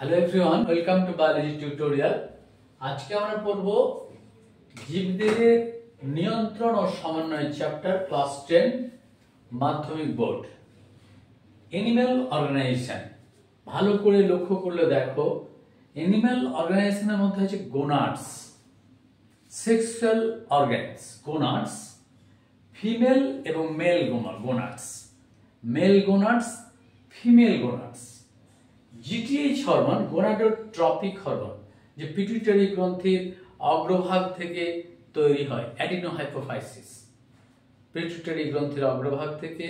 Hello everyone, welcome to biology tutorial. আজকে আমরা পড়ব জীবদেহের নিয়ন্ত্রণ ও সমন্বয় চ্যাপ্টার ক্লাস 10 মাধ্যমিক বোর্ড। অ্যানিম্যাল অর্গানাইজেশন ভালো করে লক্ষ্য করলে দেখো, অ্যানিম্যাল অর্গানাইজেশনের মধ্যে আছে gonads, sexual organs, gonads, female এবং male gonads, male gonads, female gonads. GTH hormone gonadotropic hormone, যে পিটুইটারি গ্রন্থির অগ্রভাগ থেকে তৈরি হয়, অ্যাডিনোহাইপোফাইসিস, পিটুইটারি গ্রন্থির অগ্রভাগ থেকে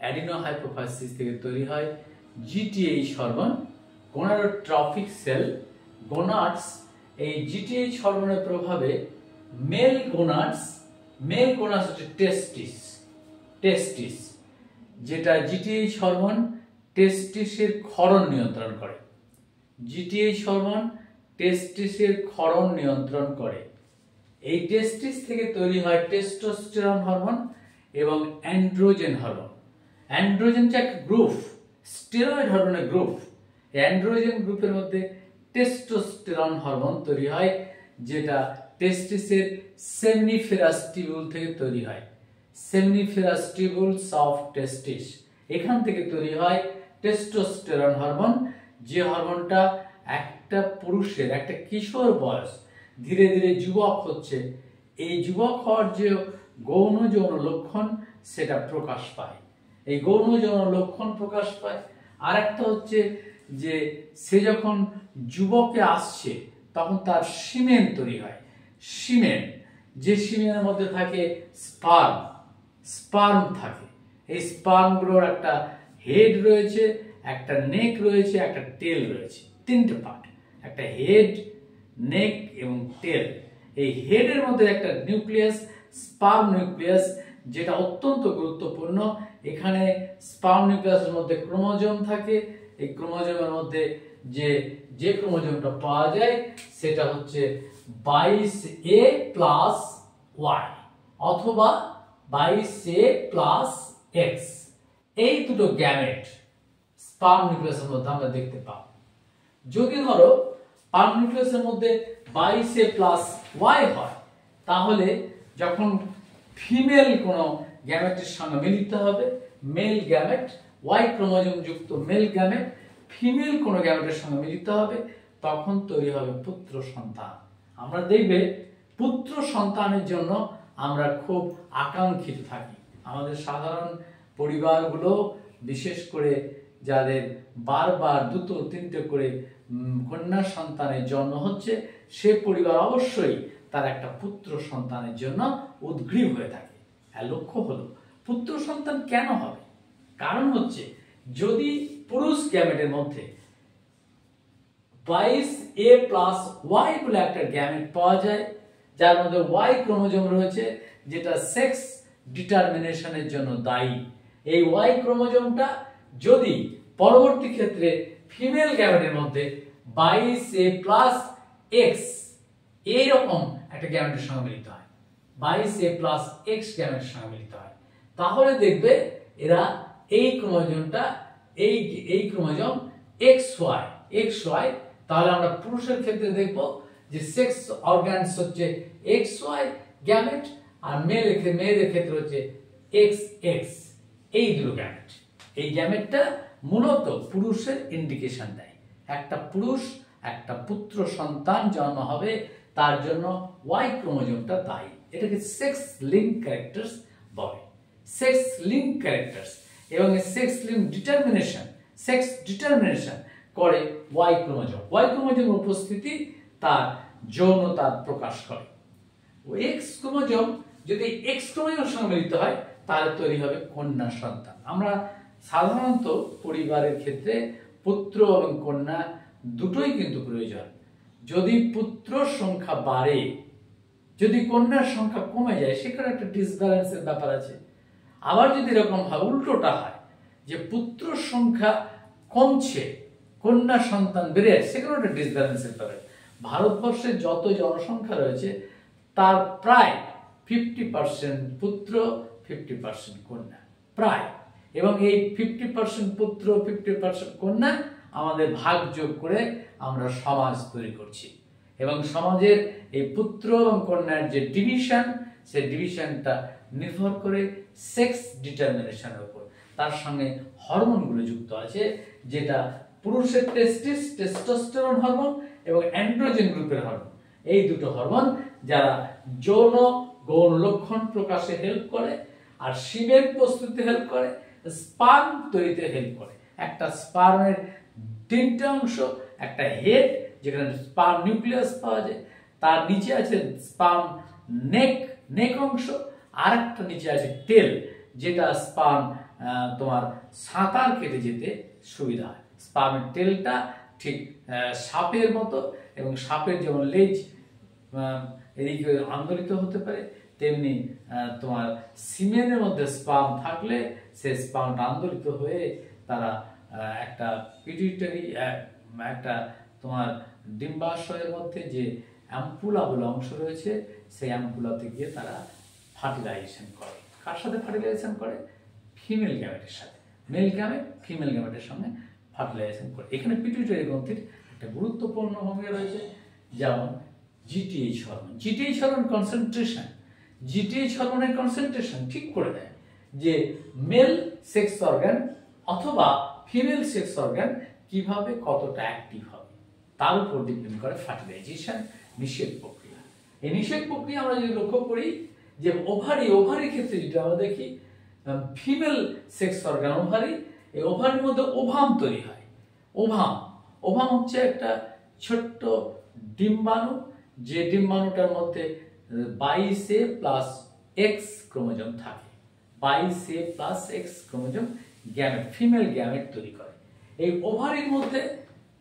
অ্যাডিনোহাইপোফাইসিস থেকে তৈরি হয় জিটিএইচ হরমোন। গোনাডোট্রপিক সেল গোনাডস, এই জিটিএইচ হরমোনের প্রভাবে মেল গোনাডস হচ্ছে টেস্টিস, যেটা জিটিএইচ হরমোন টেস্টিসের ক্ষরণ নিয়ন্ত্রণ করে। জিটিএইচ হরমোন টেস্টিসের ক্ষরণ নিয়ন্ত্রণ করে। এই টেস্টিস থেকে তৈরি হয় টেস্টোস্টেরন হরমোন এবং অ্যান্ড্রোজেন হরমোন। অ্যান্ড্রোজেন যে একটা গ্রুপ, স্টেরয়েড হরমোনের গ্রুপ। অ্যান্ড্রোজেন গ্রুপের মধ্যে টেস্টোস্টেরন হরমোন তৈরি হয়, যেটা টেস্টিসের সেমনিফেরাস টিউবুল থেকে তৈরি হয়। সেমনিফেরাস টিউবুলস অফ টেস্টিস, এখান থেকে তৈরি হয় টেস্টোস্টেরন হরমোন, যে হরমোনটা একটা পুরুষের, একটা কিশোর বয়স ধীরে ধীরে যুবক হচ্ছে, এই যুবক হওয়ার যে গৌণ যৌন লক্ষণ সেটা প্রকাশ পায়। এই গৌণ যৌন লক্ষণ প্রকাশ পায়। আর একটা হচ্ছে যে সে যখন যুবকে আসছে তখন তার সিমেন তৈরি হয়। সিমেন, যে সিমেনের মধ্যে থাকে স্পার্ম থাকে। এই স্পার্মগুলোর একটা হেড রয়েছে, একটা নেক রয়েছে, একটা টেল রয়েছে, তিনটে পার্ট, একটা হেড, নেক এবং টেল। এই হেডের মধ্যে একটা নিউক্লিয়াস, স্পার্ম নিউক্লিয়াস, যেটা অত্যন্ত গুরুত্বপূর্ণ। এখানে স্পার্ম নিউক্লিয়াসের মধ্যে ক্রোমোজোম থাকে। এই ক্রোমোজোমের মধ্যে যে ক্রোমোজোমটা পাওয়া যায় সেটা হচ্ছে 22A+Y অথবা 22A+X। এই দুটো গ্যামেট স্পার্ম নিউক্লিয়াসের মধ্যে আমরা দেখতে পাবো। যদি ধরো স্পার্ম নিউক্লিয়াসের মধ্যে 22A+Y হয়, তাহলে যখন ফিমেল কোনো গ্যামেটের সঙ্গে মিলিত হবে, মেল গ্যামেট, ওয়াই ক্রোমোজোম যুক্ত মেল গ্যামেট ফিমেল কোনো গ্যামেটের সঙ্গে মিলিত হবে, তখন তৈরি হবে পুত্র সন্তান। আমরা দেখবে পুত্র সন্তানের জন্য আমরা খুব আকাঙ্ক্ষিত থাকি। আমাদের সাধারণ পরিবারগুলো, বিশেষ করে যাদের বারবার দুটো তিনটে করে কন্যা সন্তানের জন্ম হচ্ছে, সে পরিবার অবশ্যই তার একটা পুত্র সন্তানের জন্য উদ্গ্রীব হয়ে থাকে। লক্ষ্য হলো পুত্র সন্তান কেন হবে? কারণ হচ্ছে যদি পুরুষ গ্যামেটের মধ্যে 22A+Y বলে একটা গ্যামেট পাওয়া যায়, যার মধ্যে ওয়াই ক্রোমোজোম রয়েছে, যেটা সেক্স ডিটারমিনেশনের জন্য দায়ী। এই ওয়াই ক্রোমোজোমটা যদি পরবর্তী ক্ষেত্রে ফিমেল গ্যামেটের মধ্যে 22A+X এইরকম একটা গ্যামেটের সঙ্গে মিলিত হয়, 22A+X গ্যামেটের সঙ্গে মিলিত হয়, তাহলে দেখবে এরা এই ক্রোমোজোমটা, এই ক্রোমোজোম XY, তাহলে আমরা পুরুষের ক্ষেত্রে দেখব যে সেক্স অর্গানস হচ্ছে XY গ্যামেট, আর মেয়েদের ক্ষেত্রে হচ্ছে XX। এই দুটো গ্যামেট, এই গ্যামেটটা মূলত পুরুষের ইন্ডিকেশন দেয়। একটা পুরুষ একটা পুত্র সন্তান জন্ম হবে, তার জন্য ওয়াই ক্রোমোজোমটা দায়ী। এটাকে সেক্স লিঙ্ক ক্যারেক্টার্স বলে, সেক্স লিঙ্ক ক্যারেক্টার্স। এবং সেক্স লিঙ্ক ডিটারমিনেশন করে ওয়াই ক্রোমোজোম। ওয়াই ক্রোমোজোমের উপস্থিতি তার যৌনতার প্রকাশ করে। এক্স ক্রোমোজোম যদি এক্স ক্রোমোজোমের সঙ্গে মিলিত হয়, তাহলে তৈরি হবে কন্যা সন্তান। আমরা সাধারণত পরিবারের ক্ষেত্রে পুত্র এবং কন্যা দুটোই কিন্তু প্রয়োজন। যদি পুত্র সংখ্যা বাড়ে, যদি কন্যার সংখ্যা কমে যায়, সেখানে একটা ডিসব্যালেন্সের ব্যাপার আছে। আবার যদি এরকম হয়, উল্টোটা হয়, যে পুত্র সংখ্যা কমছে, কন্যা সন্তান বেড়ে যায়, সেখানে একটা ডিসব্যালেন্সের ব্যাপার। ভারতবর্ষের যত জনসংখ্যা রয়েছে তার প্রায় 50% পুত্র, 50% কন্যা, প্রায়। এবং এই 50% পুত্র, 50% কন্যা আমাদের ভাগ যোগ করে আমরা সমাজ তৈরি করছি এবং সমাজের এই পুত্র এবং কন্যার যে ডিভিশন, সেই ডিভিশনটা নির্ভর করে সেক্স ডিটারমিনেশনের উপর। তার সঙ্গে হরমোনগুলো যুক্ত আছে, যেটা পুরুষের টেস্টিস, টেস্টোস্টেরন হরমোন এবং অ্যান্ড্রোজেন গ্রুপের হরমোন। এই দুটো হরমোন যারা যৌন গৌণ লক্ষণ প্রকাশে হেল্প করে, আর সিমেন্ট প্রস্তুতিতে হেল্প করে, স্পার্ম তৈরিতে হেল্প করে। একটা স্পার্মের তিনটা অংশ, একটা হেড যেখানে স্পার্ম নিউক্লিয়াস পাওয়া যায়, তার নিচে আছে স্পার্ম নেক অংশ, আর একটা নিচে আছে টেল, যেটা স্পার্ম তোমার সাঁতার কেটে যেতে সুবিধা হয়। স্পার্মের টেলটা ঠিক সাপের মতো, এবং সাপের যেমন লেজ এদিকে আন্দোলিত হতে পারে, তেমনি তোমার সিমেনের মধ্যে স্পার্ম থাকলে সে স্পার্মটা আন্দোলিত হয়ে তারা একটা পিটুইটারি, একটা তোমার ডিম্বাশয়ের মধ্যে যে অ্যাম্পুলা বলে অংশ রয়েছে, সেই অ্যাম্পুলাতে গিয়ে তারা ফার্টিলাইজেশন করে। কার সাথে ফার্টিলাইজেশন করে? ফিমেল গ্যামেটের সাথে। মেল গ্যামেট ফিমেল গ্যামেটের সঙ্গে ফার্টিলাইজেশন করে। এখানে পিটুইটারি গ্রন্থির একটা গুরুত্বপূর্ণ ভূমিকা রয়েছে, যেমন GTH hormone. GTH hormone concentration, GTH হরমোনের কনসেন্ট্রেশন ঠিক করে দেয় যে মেল সেক্স অর্গান অথবা ফিমেল সেক্স অর্গান কিভাবে কতটা অ্যাক্টিভ হবে, তার উপর ডিপেন্ড করে ফার্টিলাইজেশন, নিষেক প্রক্রিয়া। এই নিষেক প্রক্রিয়া আমরা যদি লক্ষ্য করি যে ওভারির ক্ষেত্রে যেটা আমরা দেখি, ফিমেল সেক্স অর্গান ওভারি, এই ওভারির মধ্যে ওভাম তৈরি হয়। ওভাম হচ্ছে একটা ছোট্ট ডিম্বাণু, যে ডিম্বাণুটার মধ্যে 22A প্লাস এক্স ক্রোমোজোম থাকে। 22A plus x chromosome gamete, female gamete তৈরি করে। এই ওভারির মধ্যে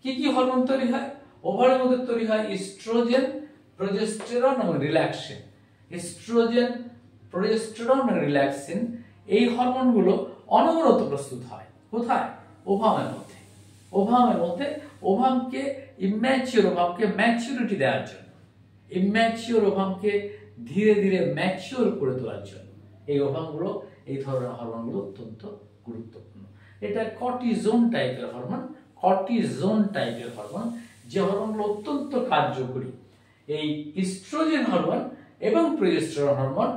কি কি হরমোন তৈরি হয়? ওভারির মধ্যে তৈরি হয় ইস্ট্রোজেন, প্রোজেস্টেরন এবং রিল্যাক্সিন। ইস্ট্রোজেন, প্রোজেস্টেরন এবং রিল্যাক্সিন এই হরমোনগুলো অনবরত প্রস্তুত হয়। কোথায়? ওভামের মধ্যে। ওভামকে ইম্যাচিওর ওভামকে ম্যাচুরিটি দেওয়ার জন্য, ইম্যাচিওর ওভামকে ধীরে ধীরে ম্যাচিওর করে তোলার জন্য এই ওভামগুলো, এই ধরনের হরমোনগুলো অত্যন্ত গুরুত্বপূর্ণ। এটা কর্টিজোন টাইপের হরমোন, যে হরমোনগুলো অত্যন্ত কার্যকরী। এই ইস্ট্রোজেন হরমোন এবং প্রোজেস্টেরন হরমোন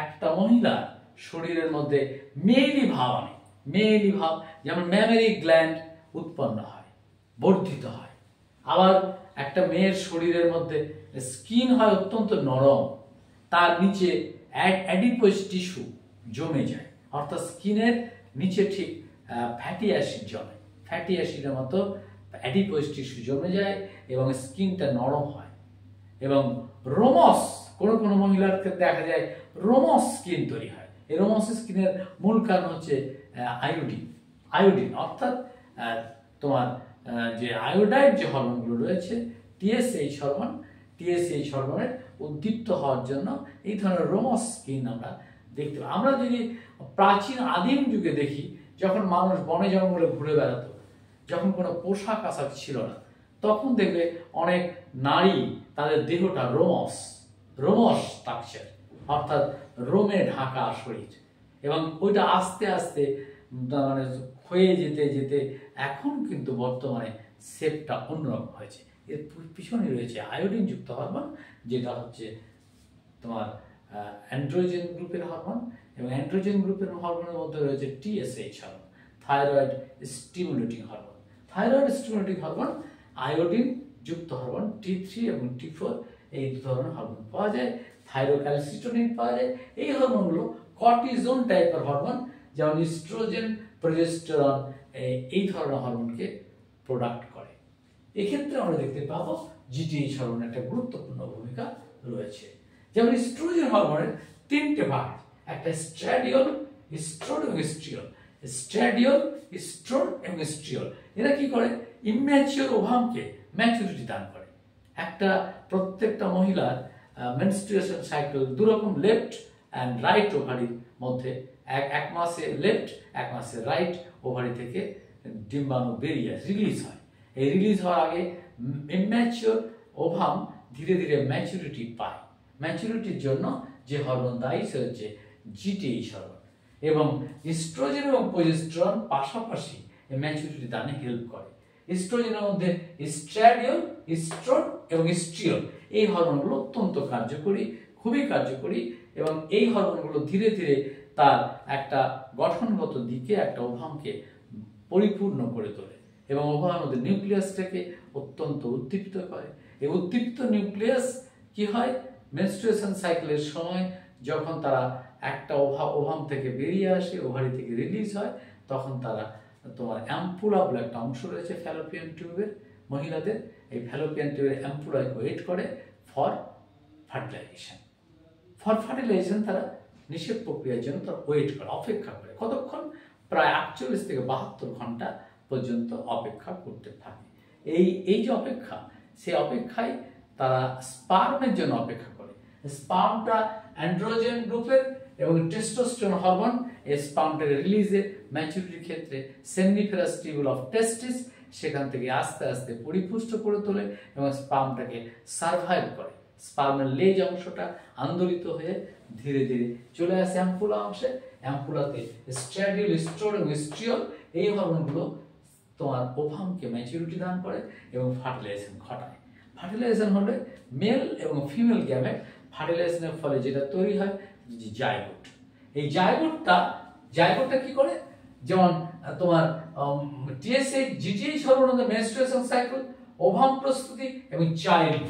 একটা মহিলার শরীরের মধ্যে মেয়েলি ভাব আনে। মেয়েলি ভাব, যেমন ম্যামেরি গ্ল্যান্ড উৎপন্ন হয়, বর্ধিত হয়। আবার একটা মেয়ের শরীরের মধ্যে স্কিন হয় অত্যন্ত নরম, তার নিচে অ্যাডিপোজ টিস্যু জমে যায়, অর্থাৎ স্কিনের নিচে ঠিক ফ্যাটি অ্যাসিড জমে, ফ্যাটি অ্যাসিডের মতো অ্যাডিপোজ টিস্যু জমে যায় এবং স্কিনটা নরম হয়। এবং রোমস, কোনো মহিলার ক্ষেত্রে দেখা যায় রোমস স্কিন তৈরি হয়। এই রোমস স্কিনের মূল কারণ হচ্ছে আয়োডিন, অর্থাৎ তোমার যে আয়োডাইড যে হরমোনগুলো রয়েছে, টিএসএইচ হরমোনের উদ্দীপ্ত হওয়ার জন্য এই ধরনের রোমস স্কিন আমরা দেখতে পাই। আমরা যদি প্রাচীন আদিম যুগে দেখি, যখন মানুষ বনে জঙ্গলে ঘুরে বেড়াতো, যখন কোনো পোশাক আশাক ছিল না, তখন দেখবে অনেক নারী তাদের দেহটা রোমস স্ট্রাকচার, অর্থাৎ রোমে ঢাকা শরীর, এবং ওইটা আস্তে আস্তে মানে ক্ষয়ে যেতে এখন কিন্তু বর্তমানে শেপটা অন্যরকম হয়েছে। এর পিছনে রয়েছে আয়োডিন যুক্ত হরমোন, যেটা হচ্ছে তোমার অ্যান্ড্রোজেন গ্রুপের হরমোন, এবং অ্যান্ড্রোজেন গ্রুপের হরমোনের মধ্যে রয়েছে TSH hormone, thyroid stimulating hormone. Iodine যুক্ত হরমোন T3 এবং T4, এই ধরনের হরমোন পাওয়া যায়। থাইরোক্যালসিটোনিন পাওয়া যায়। এই হরমোনগুলো কর্টিজোন টাইপের হরমোন, যেমন ইস্ট্রোজেন, প্রোজেস্টেরন এই ধরনের হরমোনকে প্রোডাক্ট করে। এক্ষেত্রে আমরা দেখতে পাবো জিটিএইচ হরমোনের একটা গুরুত্বপূর্ণ ভূমিকা রয়েছে। যেমন ইস্ট্রোজেন হরমোনের তিনটে ভাগ, একটা স্ট্র্যাডিওল, ইস্ট্রোন এবং স্ট্রিওল। এরা কি করে? ইম্যাচিওর ওভামকে ম্যাচুরিটি দান করে। প্রত্যেকটা মহিলার মেনস্ট্রুয়েশন সাইকেল দুরকম, লেফট অ্যান্ড রাইট ওভারির মধ্যে এক মাসে লেফট, এক মাসে রাইট ওভারি থেকে ডিম্বাণু বেরিয়ে রিলিজ হয়। এই রিলিজ হওয়ার আগে ইম্যাচিওর ওভাম ধীরে ধীরে ম্যাচুরিটি পায়। ম্যাচুরিটির জন্য যে হরমোন দায়ী সে হচ্ছে জিটিএইচ হরমোন, এবং ইস্ট্রোজেন এবং প্রোজেস্টেরন পাশাপাশি ম্যাচুরিটি দানে হেল্প করে। ইস্ট্রোজেনের মধ্যে ইস্ট্রাডিওল, ইস্ট্রোন এবং ইস্ট্রিওল এই হরমোনগুলো অত্যন্ত কার্যকরী, খুবই কার্যকরী, এবং এই হরমোনগুলো ধীরে ধীরে তার একটা গঠনগত দিকে একটা ওভামকে পরিপূর্ণ করে তোলে এবং ওভামের মধ্যে নিউক্লিয়াসটাকে অত্যন্ত উদ্দীপিত করে। এই উদ্দীপিত নিউক্লিয়াস কি হয়, মেনস্ট্রুয়েশন সাইকেলের সময় যখন তারা একটা ওভাম থেকে বেরিয়ে আসে, ওভারি থেকে রিলিজ হয়, তখন তারা তোমার অ্যাম্পুলা বলে একটা অংশ রয়েছে ফ্যালোপিয়ান টিউবের, মহিলাদের এই ফ্যালোপিয়ান টিউবের অ্যাম্পুলায় ওয়েট করে ফর ফার্টিলাইজেশন। ফর ফার্টিলাইজেশন তারা নিষেক প্রক্রিয়ার জন্য তারা ওয়েট করে, অপেক্ষা করে। কতক্ষণ? প্রায় 48 থেকে 72 ঘন্টা পর্যন্ত অপেক্ষা করতে থাকে। এই যে অপেক্ষা, সেই অপেক্ষায় তারা স্পার্মের জন্য অপেক্ষা করে। স্পার্মটা অ্যান্ড্রোজেন গ্রুপের এবং টেস্টোস্টেরন হরমোন এই স্পার্মটাকে রিলিজে ম্যাচুরিটির ক্ষেত্রে সেমনিফেরাস টিউবুল অফ টেস্টিস সেখান থেকে আস্তে আস্তে পরিপুষ্ট করে তোলে এবং স্পার্মটাকে সার্ভাইভ করে। স্পার্মের লেজ অংশটা আন্দোলিত হয়ে ধীরে ধীরে চলে আসে অ্যাম্পুলা অংশে। অ্যাম্পুলাতে স্ট্রাডিওল, ইস্ট্রোন এবং ইস্ট্রিওল এই হরমোনগুলো তোমার ওভামকে ম্যাচুরিটি দান করে এবং ফার্টিলাইজেশন ঘটায়। ফার্টিলাইজেশন হলে মেল এবং ফিমেল গ্যামেট ফার্টিলাইজেশনের ফলে যেটা তৈরি হয় যে জাইগোট। এই জাইগোটটা কি করে? যেমন তোমার TSH, GTH hormone, menstruation cycle, ovum প্রস্তুতি এবং চাইল্ড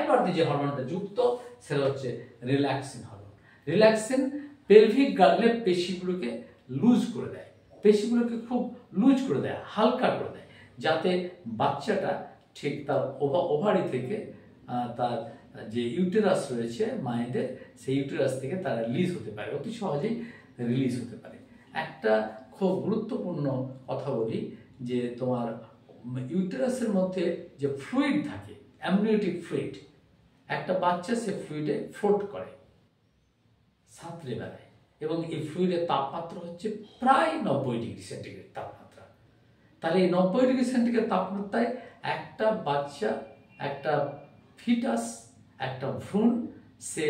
বার্থে যে হরমোনটা যুক্ত সেটা হচ্ছে রিল্যাক্সিন হরমোন। রিল্যাক্সিন পেলভিক গার্ডের পেশিগুলোকে লুজ করে দেয়, পেশিগুলোকে খুব লুজ করে দেয়, হালকা করে দেয়, যাতে বাচ্চাটা ঠিক তার ওভারি থেকে তার যে ইউটেরাস রয়েছে মায়েদের, সেই ইউটেরাস থেকে তারা রিলিজ হতে পারে, অতি সহজেই রিলিজ হতে পারে। একটা খুব গুরুত্বপূর্ণ কথা বলি যে তোমার ইউটেরাসের মধ্যে যে ফ্লুইড থাকে, অ্যামনিওটিক ফ্লুইড, একটা বাচ্চা সে ফ্লুইডে ফ্লোট করে, সাঁতরে বেড়ায়, এবং এই ফ্লুইডের তাপমাত্রা হচ্ছে প্রায় 90 ডিগ্রি সেন্টিগ্রেড তাপমাত্রা। তাহলে এই 90 ডিগ্রি সেন্টিগ্রেড তাপমাত্রায় একটা বাচ্চা, একটা ফিটাস, একটা ভ্রূণ সে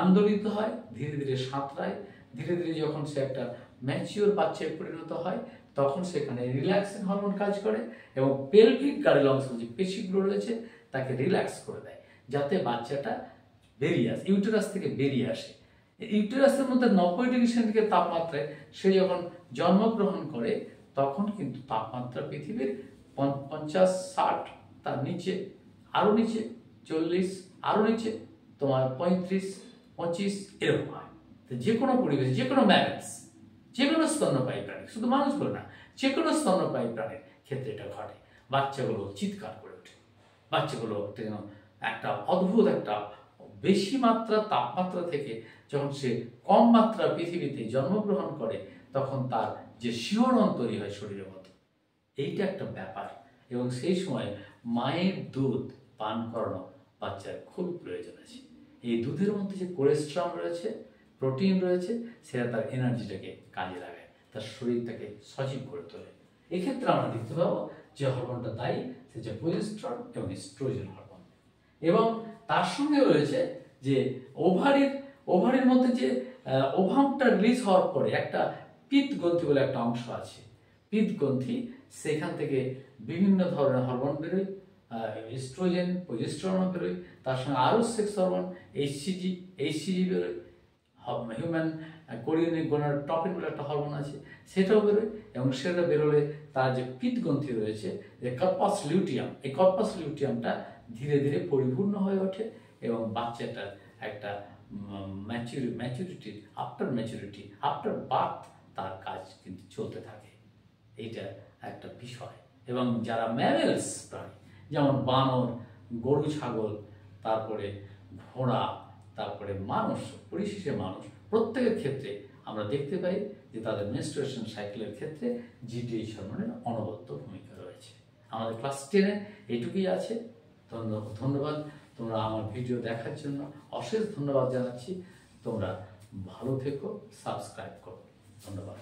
আন্দোলিত হয়, ধীরে ধীরে সাঁতরায়, ধীরে ধীরে যখন সে একটা ম্যাচিওর বাচ্চায় পরিণত হয় তখন সেখানে রিল্যাক্সিন হরমোন কাজ করে এবং পেলভিক গার্ডেল অংশ যে পেশিগুলো রয়েছে তাকে রিল্যাক্স করে দেয়, যাতে বাচ্চাটা বেরিয়ে আসে, ইউটেরাস থেকে বেরিয়ে আসে। ইউটেরাসের মধ্যে 90 ডিগ্রি সেন্টিগ্রেড তাপমাত্রায় সে যখন জন্মগ্রহণ করে তখন কিন্তু তাপমাত্রা পৃথিবীর 50-60, তার নিচে, আরো নিচে 40, আরো নিচে তোমার 35-25 এরকম হয়। যে কোনো পরিবেশে, যে কোনো ম্যামেলস, যে কোনো স্তন্যপায়ী প্রাণী, শুধু মানুষ বলে না, যে কোনো স্তন্যপায়ী প্রাণীর ক্ষেত্রে এটা ঘটে। বাচ্চাগুলো চিৎকার করে ওঠে, বাচ্চাগুলো একটা অদ্ভুত একটা বেশি মাত্রা তাপমাত্রা থেকে যখন সে কম মাত্রা পৃথিবীতে জন্মগ্রহণ করে তখন তার যে শিহরণ তৈরি হয় শরীরের মধ্যে, এইটা একটা ব্যাপার। এবং সেই সময় মায়ের দুধ পান করানো বাচ্চার খুব প্রয়োজন আছে। এই দুধের মধ্যে যে কোলেস্ট্রল রয়েছে, প্রোটিন রয়েছে, সেটা তার এনার্জিটাকে কাজে লাগায়, তার শরীরটাকে সজীব করে তোলে। এক্ষেত্রে আমরা দেখতে পাবো যে হরমোনটা দায়ী সে যে প্রোজেস্টেরন এবং এস্ট্রোজেন হরমোন। এবং তার সঙ্গে রয়েছে যে ওভারির মধ্যে যে ওভামটা রিলিজ হওয়ার পরে একটা পিত্ত গ্রন্থি বলে একটা অংশ আছে, পিত্ত গ্রন্থি, সেখান থেকে বিভিন্ন ধরনের হরমোন বেরোয়, এস্ট্রোজেন, প্রোজেস্টেরন বেরোয়, তার সঙ্গে আরও সেক্স হরমোন এইচসিজি বেরোয়, হিউম্যান কোরিওনিক গোনাডোট্রপিন বলে একটা হরমোন আছে সেটাও বেরোয়। এবং সেটা বেরোলে তার যে পিত্ত গ্রন্থি রয়েছে, যে কর্পাস লিউটিয়াম, এই কর্পাস লিউটিয়ামটা ধীরে ধীরে পরিপূর্ণ হয়ে ওঠে এবং বাচ্চাটার একটা ম্যাচুরিটি, আফটার বার্থ তার কাজ কিন্তু চলতে থাকে। এইটা একটা বিষয়। এবং যারা ম্যামেলস প্রাণী, যেমন বানর, গরু, ছাগল, তারপরে ঘোড়া, তারপরে মানুষ, পরিশেষে মানুষ, প্রত্যেকের ক্ষেত্রে আমরা দেখতে পাই যে তাদের মেনস্ট্রুয়েশন সাইকেলের ক্ষেত্রে জিটিএইচ হরমোনের অনবদ্য ভূমিকা রয়েছে। আমাদের ক্লাস 10-এ এইটুকুই আছে। ধন্যবাদ। তোমরা আমার ভিডিও দেখার জন্য অশেষ ধন্যবাদ জানাচ্ছি। তোমরা ভালো থেকো, সাবস্ক্রাইব করো। ধন্যবাদ।